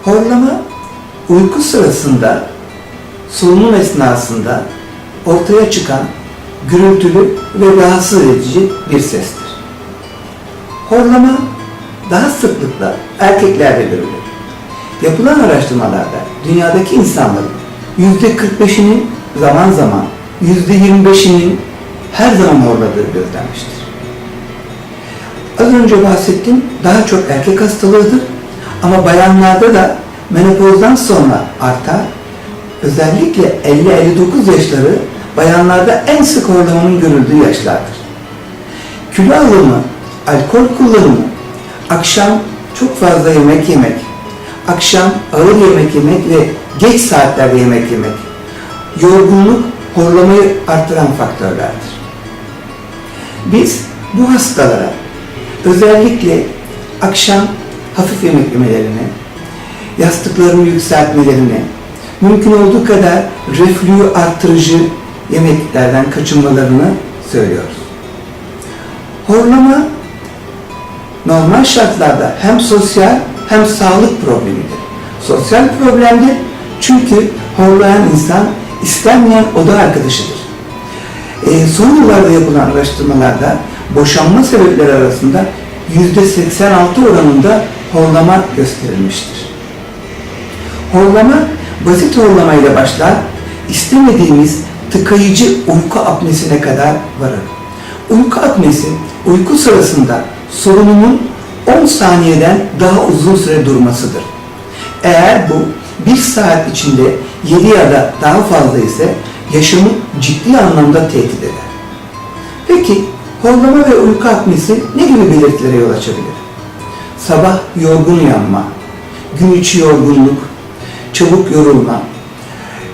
Horlama, uyku sırasında, solunum esnasında ortaya çıkan gürültülü ve rahatsız edici bir sestir. Horlama daha sıklıkla erkeklerde görülür. Yapılan araştırmalarda dünyadaki insanların %45'inin zaman zaman %25'inin her zaman horladığı gözlenmiştir. Az önce bahsettiğim daha çok erkek hastalığıdır ama bayanlarda da menopozdan sonra artar. Özellikle 50-59 yaşları bayanlarda en sık horlamanın görüldüğü yaşlardır. Kilo alımı, alkol kullanımı, akşam çok fazla yemek yemek, akşam ağır yemek yemek ve geç saatlerde yemek yemek, yorgunluk horlamayı artıran faktörlerdir. Biz bu hastalara özellikle akşam hafif yemek yemelerini, yastıklarını yükseltmelerini, mümkün olduğu kadar reflüyü artırıcı yemeklerden kaçınmalarını söylüyoruz. Horlama normal şartlarda hem sosyal hem sağlık problemidir. Sosyal problemdir çünkü horlayan insan istenmeyen oda arkadaşıdır. Son yıllarda yapılan araştırmalarda boşanma sebepleri arasında %86 oranında horlama gösterilmiştir. Horlama basit horlamayla başlar, istemediğimiz tıkayıcı uyku apnesine kadar varır. Uyku apnesi, uyku sırasında solunumun 10 saniyeden daha uzun süre durmasıdır. Eğer bu 1 saat içinde 7 ya da daha fazla ise yaşamı ciddi anlamda tehdit eder. Peki horlama ve uyku apnesi ne gibi belirtilere yol açabilir? Sabah yorgun uyanma, gün içi yorgunluk, çabuk yorulma,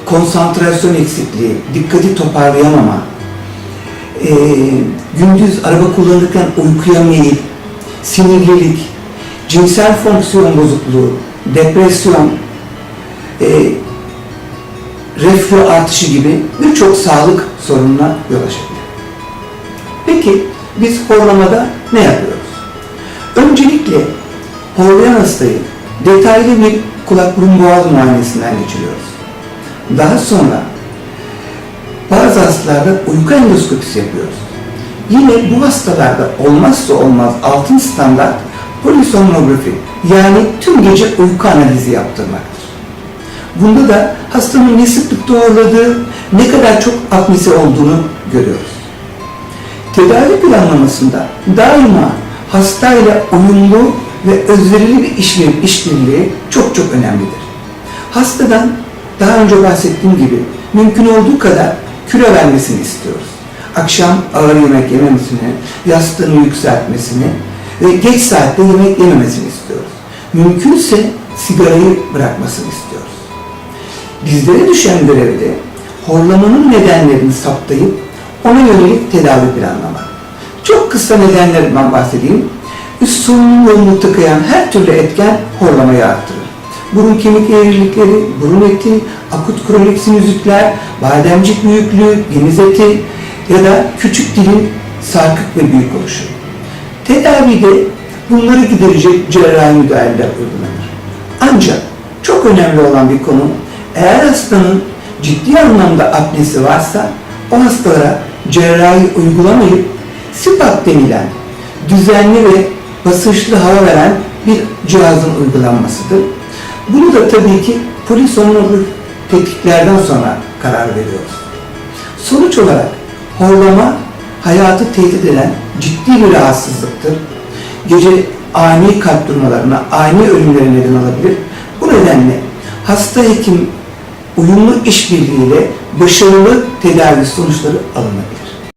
konsantrasyon eksikliği, dikkati toparlayamama, gündüz araba kullanırken uykuya meyil, sinirlilik, cinsel fonksiyon bozukluğu, depresyon, reflü artışı gibi birçok sağlık sorununa yol açabilir. Peki biz horlamada ne yapıyoruz? Öncelikle horlayan hastayı detaylı bir kulak burun boğaz muayenesinden geçiriyoruz. Daha sonra bazı hastalarda uyku endoskopisi yapıyoruz. Yine bu hastalarda olmazsa olmaz altın standart polisomnografi yani tüm gece uyku analizi yaptırmaktır. Bunda da hastanın ne sıklıkta horladığı, ne kadar çok apnesi olduğunu görüyoruz. Tedavi planlamasında daima hastayla uyumlu ve özverili bir işbirliği çok önemlidir. Hastadan daha önce bahsettiğim gibi mümkün olduğu kadar kilo vermesini istiyoruz. Akşam ağır yemek yememesini, yastığını yükseltmesini ve geç saatte yemek yememesini istiyoruz. Mümkünse sigarayı bırakmasını istiyoruz. Bizlere düşen görevde horlamanın nedenlerini saptayıp ona yönelik tedavi planlamak. Çok kısa nedenlerinden bahsedeyim. Üst solunum yolunu tıkayan her türlü etken horlamayı arttırır. Burun kemik eğrilikleri, burun eti, akut kronik sinüzitler, bademcik büyüklüğü, geniz eti ya da küçük dilin sarkık ve büyük oluşu. Tedavide bunları giderecek cerrahi müdahaleler uygulanır. Ancak çok önemli olan bir konu, eğer hastanın ciddi anlamda apnesi varsa o hastalara cerrahi uygulamayıp CPAP denilen düzenli ve basınçlı hava veren bir cihazın uygulanmasıdır. Bunu da tabii ki polisomnografi tetkiklerden sonra karar veriyoruz. Sonuç olarak horlama hayatı tehdit eden ciddi bir rahatsızlıktır. Gece ani kalp durmalarına, ani ölümlere neden olabilir. Bu nedenle hasta hekim uyumlu işbirliğiyle başarılı tedavi sonuçları alınabilir.